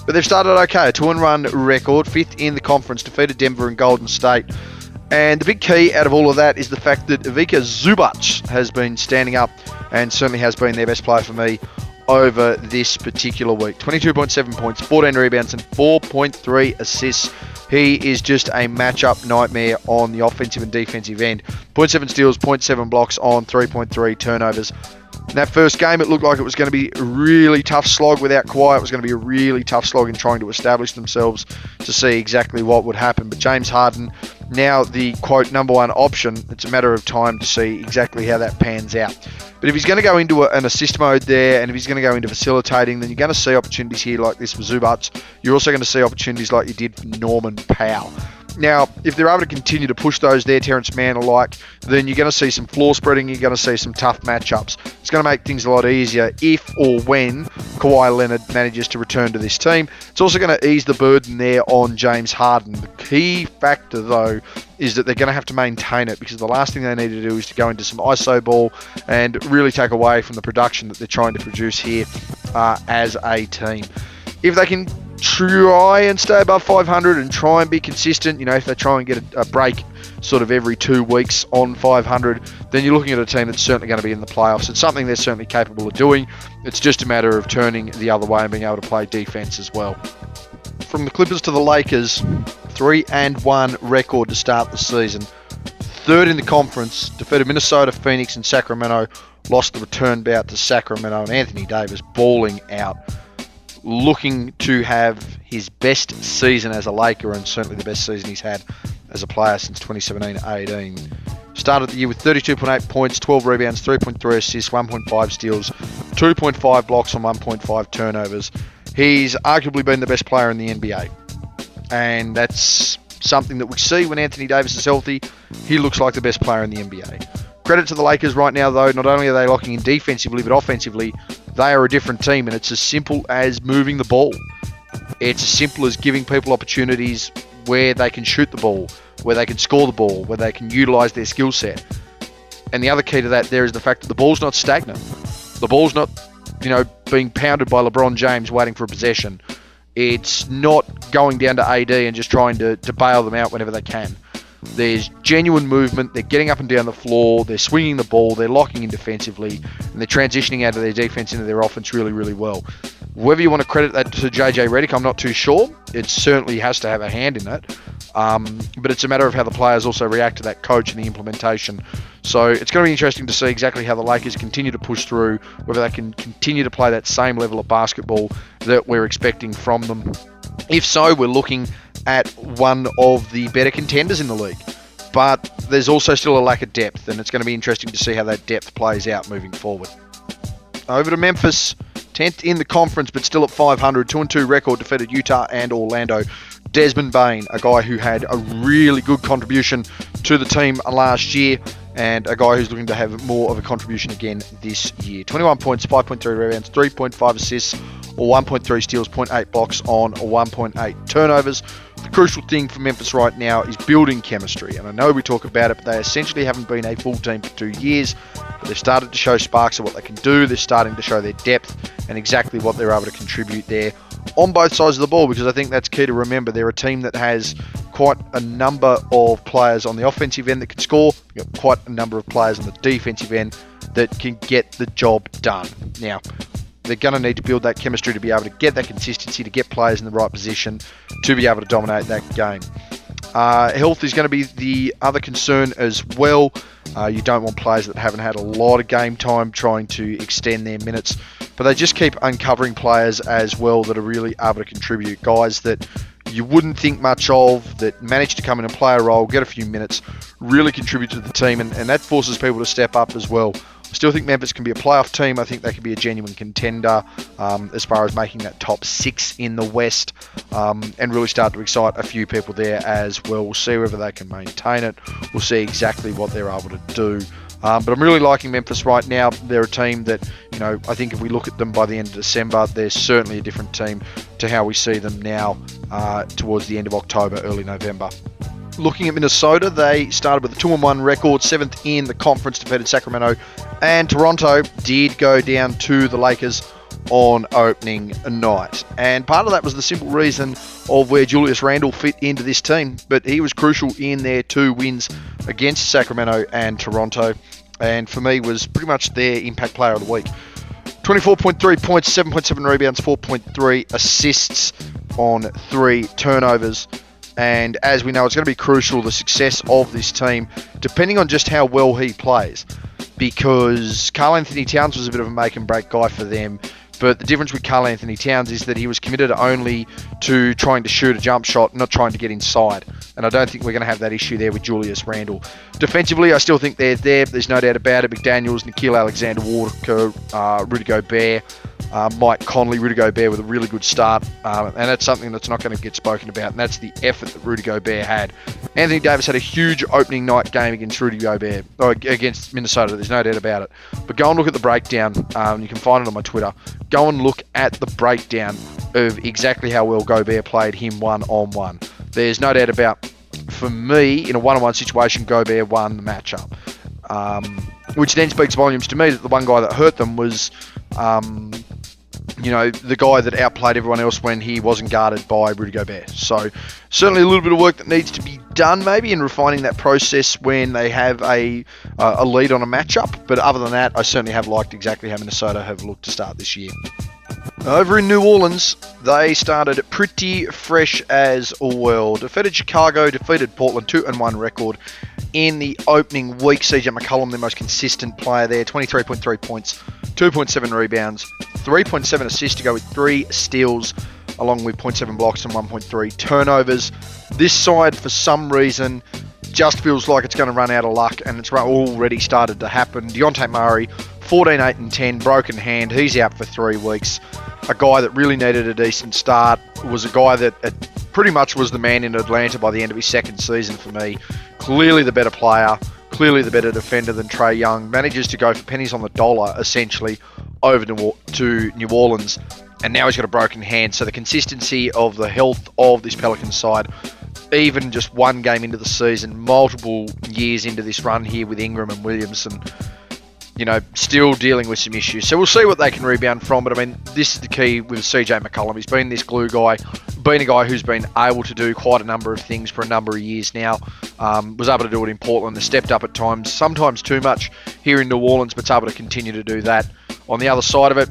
But they've started okay, a 2-1 record, 5th in the conference, defeated Denver and Golden State. And the big key out of all of that is the fact that Ivica Zubac has been standing up and certainly has been their best player for me over this particular week. 22.7 points, 14 rebounds, and 4.3 assists. He is just a matchup nightmare on the offensive and defensive end. 0.7 steals, 0.7 blocks on 3.3 turnovers. In that first game, it looked like it was going to be a really tough slog without Kawhi. It was going to be a really tough slog in trying to establish themselves to see exactly what would happen. But James Harden, now the, quote, number 1 option, it's a matter of time to see exactly how that pans out. But if he's going to go into an assist mode there, and if he's going to go into facilitating, then you're going to see opportunities here like this for Zubac. You're also going to see opportunities like you did for Norman Powell. Now, if they're able to continue to push those there, Terrence Mann alike, then you're going to see some floor spreading, you're going to see some tough matchups. It's going to make things a lot easier if or when Kawhi Leonard manages to return to this team. It's also going to ease the burden there on James Harden. The key factor, though, is that they're going to have to maintain it, because the last thing they need to do is to go into some ISO ball and really take away from the production that they're trying to produce here as a team. If they can try and stay above 500 and try and be consistent, if they try and get a break sort of every 2 weeks on 500, then you're looking at a team that's certainly going to be in the playoffs. It's something they're certainly capable of doing. It's just a matter of turning the other way and being able to play defense as well. From the Clippers to the Lakers, 3-1 record to start the season. 3rd in the conference, defeated Minnesota, Phoenix, and Sacramento. Lost the return bout to Sacramento, and Anthony Davis balling out, looking to have his best season as a Laker, and certainly the best season he's had as a player since 2017-18. Started the year with 32.8 points, 12 rebounds, 3.3 assists, 1.5 steals, 2.5 blocks on 1.5 turnovers. He's arguably been the best player in the NBA. And that's something that we see when Anthony Davis is healthy. He looks like the best player in the NBA. Credit to the Lakers right now, though. Not only are they locking in defensively, but offensively, they are a different team, and it's as simple as moving the ball. It's as simple as giving people opportunities, where they can shoot the ball, where they can score the ball, where they can utilise their skill set. And the other key to that there is the fact that the ball's not stagnant. The ball's not, being pounded by LeBron James waiting for a possession. It's not going down to AD and just trying to bail them out whenever they can. There's genuine movement. They're getting up and down the floor. They're swinging the ball. They're locking in defensively. And they're transitioning out of their defense into their offense really, really well. Whether you want to credit that to JJ Redick, I'm not too sure. It certainly has to have a hand in it. But it's a matter of how the players also react to that coach and the implementation. So it's going to be interesting to see exactly how the Lakers continue to push through, whether they can continue to play that same level of basketball that we're expecting from them. If so, we're looking at one of the better contenders in the league. But there's also still a lack of depth, and it's going to be interesting to see how that depth plays out moving forward. Over to Memphis, 10th in the conference, but still at 500, 2-2 record, defeated Utah and Orlando. Desmond Bane, a guy who had a really good contribution to the team last year, and a guy who's looking to have more of a contribution again this year. 21 points, 5.3 rebounds, 3.5 assists, or 1.3 steals, 0.8 blocks on 1.8 turnovers. The crucial thing for Memphis right now is building chemistry, and I know we talk about it, but they essentially haven't been a full team for 2 years. But they've started to show sparks of what they can do. They're starting to show their depth and exactly what they're able to contribute there on both sides of the ball, because I think that's key to remember. They're a team that has quite a number of players on the offensive end that can score. You've got quite a number of players on the defensive end that can get the job done. Now, they're going to need to build that chemistry to be able to get that consistency, to get players in the right position to be able to dominate that game. Health is going to be the other concern as well. You don't want players that haven't had a lot of game time trying to extend their minutes, but they just keep uncovering players as well that are really able to contribute. Guys that you wouldn't think much of, that manage to come in and play a role, get a few minutes, really contribute to the team, and that forces people to step up as well. I still think Memphis can be a playoff team. I think they can be a genuine contender as far as making that top 6 in the West, and really start to excite a few people there as well. We'll see whether they can maintain it. We'll see exactly what they're able to do. But I'm really liking Memphis right now. They're a team that, I think if we look at them by the end of December, they're certainly a different team to how we see them now towards the end of October, early November. Looking at Minnesota, they started with a 2-1 record, 7th in the conference, defeated Sacramento, and Toronto did go down to the Lakers on opening night. And part of that was the simple reason of where Julius Randle fit into this team, but he was crucial in their 2 wins against Sacramento and Toronto, and for me was pretty much their impact player of the week. 24.3 points, 7.7 rebounds, 4.3 assists on 3 turnovers. And as we know, it's going to be crucial, the success of this team, depending on just how well he plays. Because Karl Anthony Towns was a bit of a make and break guy for them. But the difference with Karl Anthony Towns is that he was committed only to trying to shoot a jump shot, not trying to get inside. And I don't think we're going to have that issue there with Julius Randle. Defensively, I still think they're there. There's no doubt about it. McDaniels, Nikhil Alexander-Walker, Rudy Gobert, Mike Conley, Rudy Gobert with a really good start. And that's something that's not going to get spoken about. And that's the effort that Rudy Gobert had. Anthony Davis had a huge opening night game against against Minnesota. There's no doubt about it. But go and look at the breakdown. You can find it on my Twitter. Go and look at the breakdown of exactly how well Gobert played him one-on-one. There's no doubt about, for me, in a one-on-one situation, Gobert won the matchup. Which then speaks volumes to me that the one guy that hurt them was, the guy that outplayed everyone else when he wasn't guarded by Rudy Gobert. So certainly a little bit of work that needs to be done maybe in refining that process when they have a lead on a matchup. But other than that, I certainly have liked exactly how Minnesota have looked to start this year. Over in New Orleans, they started pretty fresh as well. Defeated Chicago, defeated Portland, 2-1 record in the opening week. CJ McCollum, the most consistent player there, 23.3 points, 2.7 rebounds, 3.7 assists to go with 3 steals, along with 0.7 blocks and 1.3 turnovers. This side, for some reason, just feels like it's going to run out of luck, and it's already started to happen. Dejounte Murray, 14, 8, and 10, broken hand. He's out for 3 weeks. A guy that really needed a decent start, was a guy that pretty much was the man in Atlanta by the end of his second season for me. Clearly the better player, clearly the better defender than Trae Young. Manages to go for pennies on the dollar, essentially, over to New Orleans. And now he's got a broken hand. So the consistency of the health of this Pelicans side even just one game into the season, multiple years into this run here with Ingram and Williamson, still dealing with some issues. So we'll see what they can rebound from. But I mean, this is the key with CJ McCollum. He's been this glue guy, been a guy who's been able to do quite a number of things for a number of years now. Was able to do it in Portland, has stepped up at times, sometimes too much here in New Orleans, but's able to continue to do that. On the other side of it,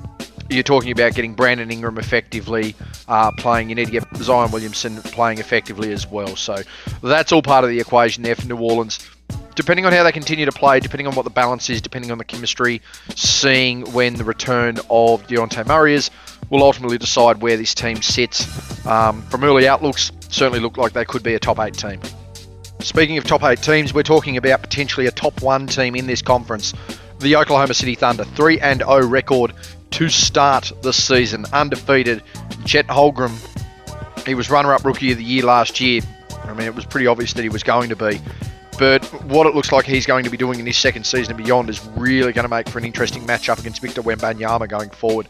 you're talking about getting Brandon Ingram effectively playing. You need to get Zion Williamson playing effectively as well. So that's all part of the equation there for New Orleans. Depending on how they continue to play, depending on what the balance is, depending on the chemistry, seeing when the return of Dejounte Murray is, will ultimately decide where this team sits. From early outlooks, certainly look like they could be a top 8 team. Speaking of top 8 teams, we're talking about potentially a top 1 team in this conference. The Oklahoma City Thunder, 3-0 record to start the season, undefeated. Chet Holmgren, he was runner-up rookie of the year last year. I mean, it was pretty obvious that he was going to be. But what it looks like he's going to be doing in his second season and beyond is really going to make for an interesting matchup against Victor Wembanyama going forward.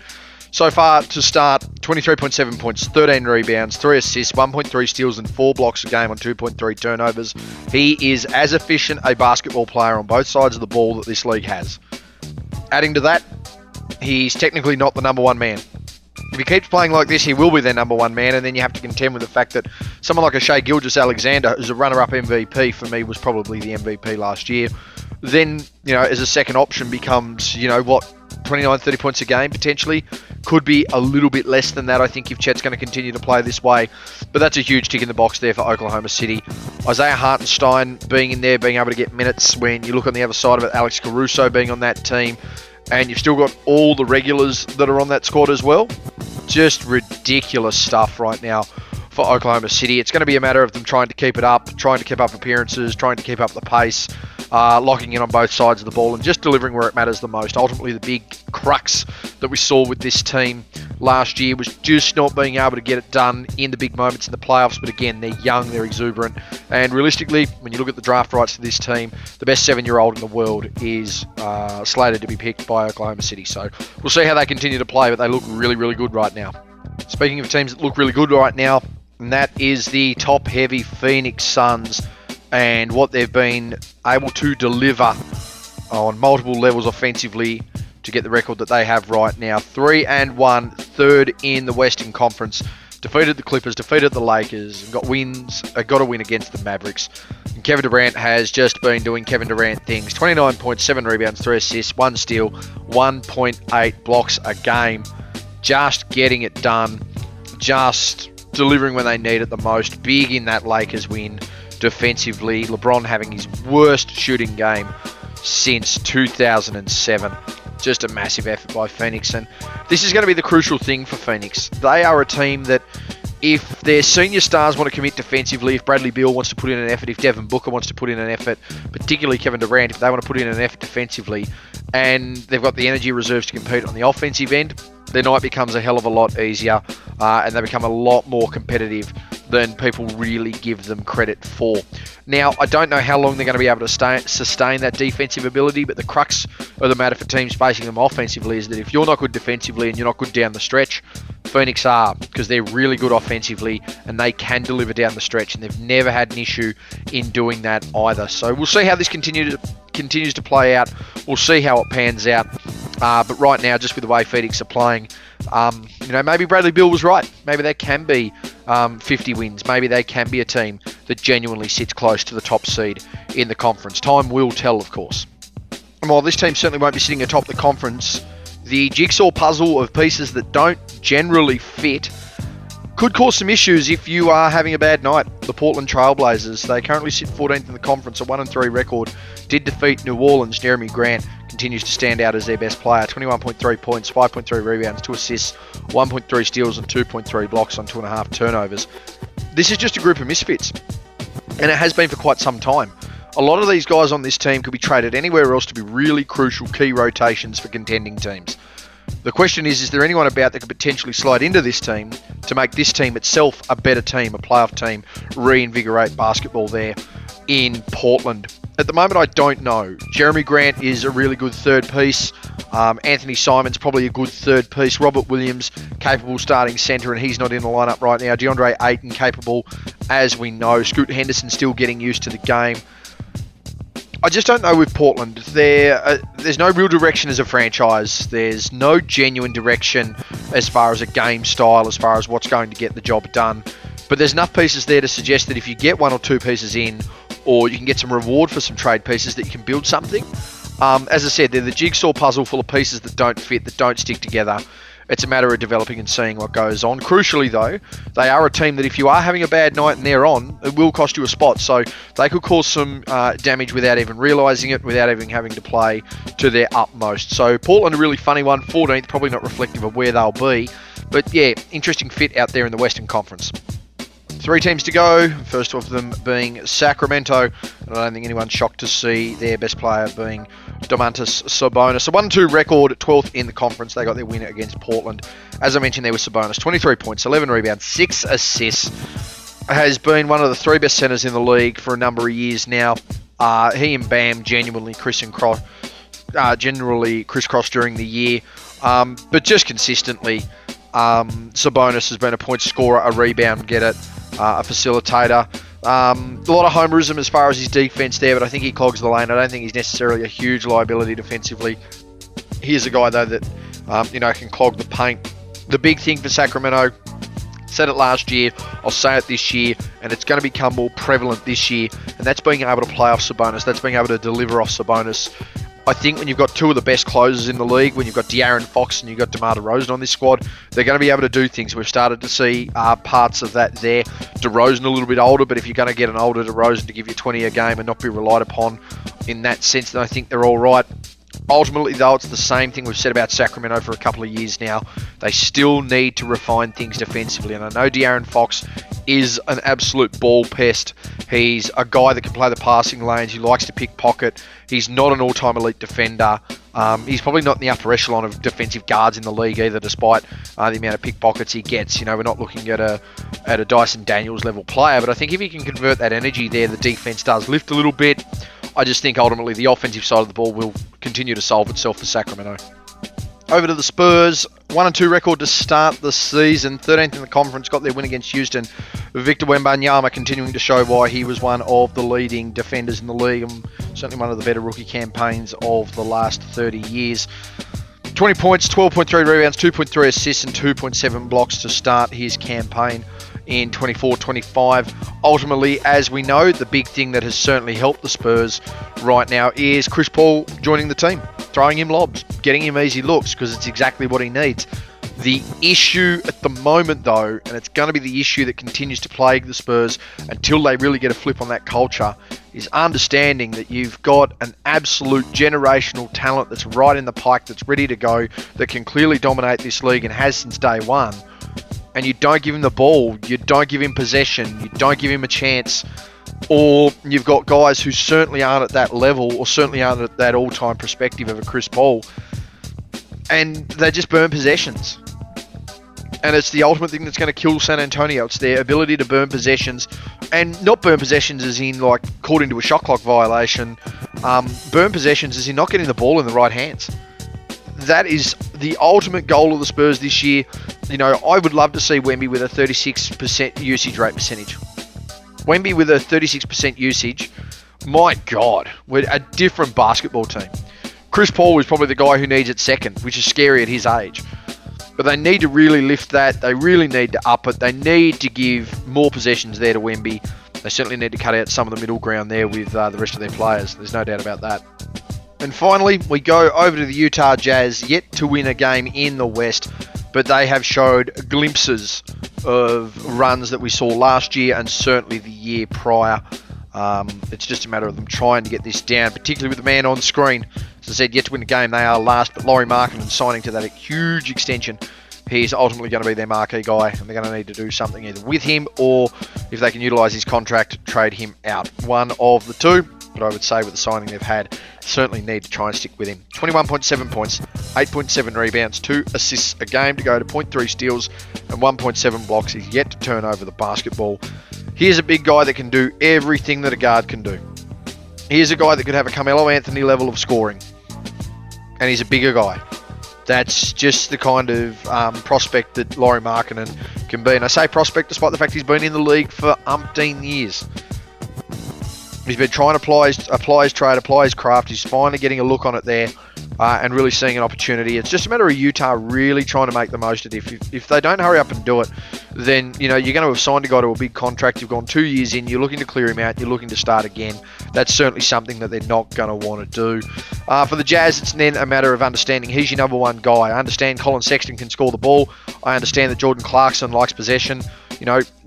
So far to start, 23.7 points, 13 rebounds, 3 assists, 1.3 steals and 4 blocks a game on 2.3 turnovers. He is as efficient a basketball player on both sides of the ball that this league has. Adding to that, he's technically not the number 1 man. If he keeps playing like this, he will be their number 1 man, and then you have to contend with the fact that someone like a Shai Gilgeous-Alexander, who's a runner-up MVP, for me was probably the MVP last year, then, as a second option becomes, 29, 30 points a game potentially. Could be a little bit less than that, I think, if Chet's going to continue to play this way. But that's a huge tick in the box there for Oklahoma City. Isaiah Hartenstein being in there, being able to get minutes. When you look on the other side of it, Alex Caruso being on that team. And you've still got all the regulars that are on that squad as well. Just ridiculous stuff right now for Oklahoma City. It's going to be a matter of them trying to keep it up, trying to keep up appearances, trying to keep up the pace, locking in on both sides of the ball and just delivering where it matters the most. Ultimately, the big crux that we saw with this team last year was just not being able to get it done in the big moments in the playoffs. But again, they're young, they're exuberant. And realistically, when you look at the draft rights for this team, the best 7-year-old in the world is slated to be picked by Oklahoma City. So we'll see how they continue to play, but they look really, really good right now. Speaking of teams that look really good right now, and that is the top-heavy Phoenix Suns and what they've been able to deliver on multiple levels offensively to get the record that they have right now. 3-1, third in the Western Conference. Defeated the Clippers, defeated the Lakers, and got a win against the Mavericks. And Kevin Durant has just been doing Kevin Durant things. 29 points, 7 rebounds, 3 assists, 1 steal, 1.8 blocks a game. Just getting it done. Just delivering when they need it the most. Big in that Lakers win defensively. LeBron having his worst shooting game since 2007. Just a massive effort by Phoenix, and this is going to be the crucial thing for Phoenix. They are a team that, if their senior stars want to commit defensively, if Bradley Beal wants to put in an effort, if Devin Booker wants to put in an effort, particularly Kevin Durant, if they want to put in an effort defensively, and they've got the energy reserves to compete on the offensive end, their night becomes a hell of a lot easier, and they become a lot more competitive than people really give them credit for. Now, I don't know how long they're going to be able to sustain that defensive ability, but the crux of the matter for teams facing them offensively is that if you're not good defensively and you're not good down the stretch, Phoenix are, because they're really good offensively and they can deliver down the stretch, and they've never had an issue in doing that either. So we'll see how this continues to play out. We'll see how it pans out. But right now, just with the way Phoenix are playing, maybe Bradley Beal was right. Maybe they can be 50 wins. Maybe they can be a team that genuinely sits close to the top seed in the conference. Time will tell, of course. And while this team certainly won't be sitting atop the conference, the jigsaw puzzle of pieces that don't generally fit could cause some issues if you are having a bad night. The Portland Trailblazers, they currently sit 14th in the conference, a 1-3 record, did defeat New Orleans. Jeremy Grant continues to stand out as their best player. 21.3 points, 5.3 rebounds, 2 assists, 1.3 steals and 2.3 blocks on 2.5 turnovers. This is just a group of misfits, and it has been for quite some time. A lot of these guys on this team could be traded anywhere else to be really crucial key rotations for contending teams. The question is there anyone about that could potentially slide into this team to make this team itself a better team, a playoff team, reinvigorate basketball there in Portland? At the moment, I don't know. Jeremy Grant is a really good third piece. Anthony Simon's probably a good third piece. Robert Williams, capable starting centre, and he's not in the lineup right now. DeAndre Ayton, capable, as we know. Scoot Henderson still getting used to the game. I just don't know with Portland. There's no real direction as a franchise. There's no genuine direction as far as a game style, as far as what's going to get the job done. But there's enough pieces there to suggest that if you get one or two pieces in, or you can get some reward for some trade pieces, that you can build something. As I said, they're the jigsaw puzzle full of pieces that don't fit, that don't stick together. It's a matter of developing and seeing what goes on. Crucially, though, they are a team that if you are having a bad night and they're on, it will cost you a spot. So they could cause some damage without even realising it, without even having to play to their utmost. So Portland, a really funny one. 14th, probably not reflective of where they'll be. But yeah, interesting fit out there in the Western Conference. 3 teams to go, first of them being Sacramento. I don't think anyone's shocked to see their best player being Domantas Sabonis. A 1-2 record, 12th in the conference. They got their win against Portland. As I mentioned, there was Sabonis, 23 points, 11 rebounds, 6 assists. Has been one of the 3 best centers in the league for a number of years now. He and Bam genuinely crisscross during the year. But just consistently, Sabonis has been a point scorer, a rebound getter, a facilitator. A lot of homerism as far as his defense there, but I think he clogs the lane. I don't think he's necessarily a huge liability defensively. He's a guy, though, that can clog the paint. The big thing for Sacramento, said it last year, I'll say it this year, and it's going to become more prevalent this year, and that's being able to play off Sabonis. That's being able to deliver off Sabonis. I think when you've got 2 of the best closers in the league, when you've got De'Aaron Fox and you've got DeMar DeRozan on this squad, they're going to be able to do things. We've started to see parts of that there. DeRozan a little bit older, but if you're going to get an older DeRozan to give you 20 a game and not be relied upon in that sense, then I think they're all right. Ultimately, though, it's the same thing we've said about Sacramento for a couple of years now. They still need to refine things defensively. And I know De'Aaron Fox is an absolute ball pest. He's a guy that can play the passing lanes. He likes to pick pocket. He's not an all-time elite defender. He's probably not in the upper echelon of defensive guards in the league either, despite the amount of pickpockets he gets. We're not looking at a Dyson Daniels level player, but I think if he can convert that energy there, the defense does lift a little bit. I just think ultimately the offensive side of the ball will continue to solve itself for Sacramento. Over to the Spurs, 1-2 record to start the season, 13th in the conference, got their win against Houston. Victor Wembanyama continuing to show why he was one of the leading defenders in the league, and certainly one of the better rookie campaigns of the last 30 years. 20 points, 12.3 rebounds, 2.3 assists, and 2.7 blocks to start his campaign in 24-25. Ultimately, as we know, the big thing that has certainly helped the Spurs right now is Chris Paul joining the team, throwing him lobs, getting him easy looks, because it's exactly what he needs. The issue at the moment, though, and it's going to be the issue that continues to plague the Spurs until they really get a flip on that culture, is understanding that you've got an absolute generational talent that's right in the pike, that's ready to go, that can clearly dominate this league and has since day one. And you don't give him the ball, you don't give him possession, you don't give him a chance, or you've got guys who certainly aren't at that level, or certainly aren't at that all-time perspective of a Chris Paul, and they just burn possessions. And it's the ultimate thing that's going to kill San Antonio. It's their ability to burn possessions, and not burn possessions as in like caught into a shot clock violation. Burn possessions as in not getting the ball in the right hands. That is the ultimate goal of the Spurs this year. I would love to see Wemby with a 36% usage rate percentage. Wemby with a 36% usage, my God, we're a different basketball team. Chris Paul is probably the guy who needs it second, which is scary at his age. But they need to really lift that. They really need to up it. They need to give more possessions there to Wemby. They certainly need to cut out some of the middle ground there with the rest of their players. There's no doubt about that. And finally, we go over to the Utah Jazz, yet to win a game in the West, but they have showed glimpses of runs that we saw last year and certainly the year prior. It's just a matter of them trying to get this down, particularly with the man on screen. As I said, yet to win a game, they are last, but Lauri Markkanen signing to that huge extension. He's ultimately going to be their marquee guy, and they're going to need to do something either with him or, if they can utilise his contract, trade him out. One of the two. But I would say with the signing they've had, certainly need to try and stick with him. 21.7 points, 8.7 rebounds, 2 assists a game to go to 0.3 steals and 1.7 blocks. He's yet to turn over the basketball. Here's a big guy that can do everything that a guard can do. Here's a guy that could have a Carmelo Anthony level of scoring, and he's a bigger guy. That's just the kind of prospect that Lauri Markkanen can be. And I say prospect despite the fact he's been in the league for umpteen years. He's been trying to apply his trade, apply his craft. He's finally getting a look on it there and really seeing an opportunity. It's just a matter of Utah really trying to make the most of it. If they don't hurry up and do it, then you're going to have signed a guy to a big contract. You've gone 2 years in. You're looking to clear him out. You're looking to start again. That's certainly something that they're not going to want to do. For the Jazz, it's then a matter of understanding he's your number one guy. I understand Colin Sexton can score the ball. I understand that Jordan Clarkson likes possession.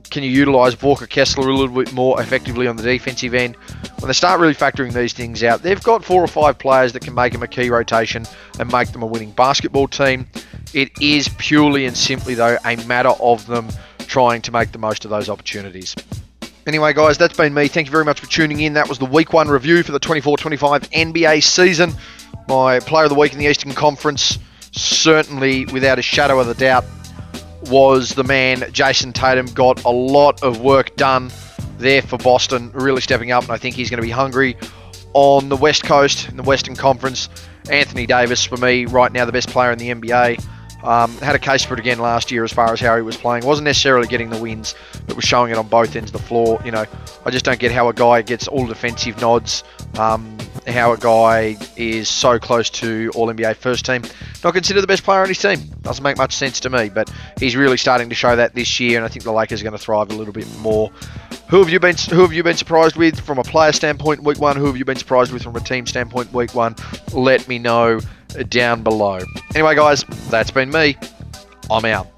Can you utilise Walker Kessler a little bit more effectively on the defensive end? When they start really factoring these things out, they've got 4 or 5 players that can make them a key rotation and make them a winning basketball team. It is purely and simply, though, a matter of them trying to make the most of those opportunities. Anyway, guys, that's been me. Thank you very much for tuning in. That was the Week 1 review for the 24-25 NBA season. My player of the week in the Eastern Conference, certainly without a shadow of a doubt, was the man Jason Tatum. Got a lot of work done there for Boston, really stepping up, and I think he's going to be hungry on the West Coast in the Western Conference. Anthony Davis, for me, right now the best player in the NBA. Had a case for it again last year as far as how he was playing. Wasn't necessarily getting the wins, but was showing it on both ends of the floor. I just don't get how a guy gets all defensive nods, how a guy is so close to All-NBA first team, not considered the best player on his team. Doesn't make much sense to me, but he's really starting to show that this year, and I think the Lakers are going to thrive a little bit more. Who have you been surprised with from a player standpoint week 1? Who have you been surprised with from a team standpoint week 1? Let me know down below. Anyway, guys, that's been me. I'm out.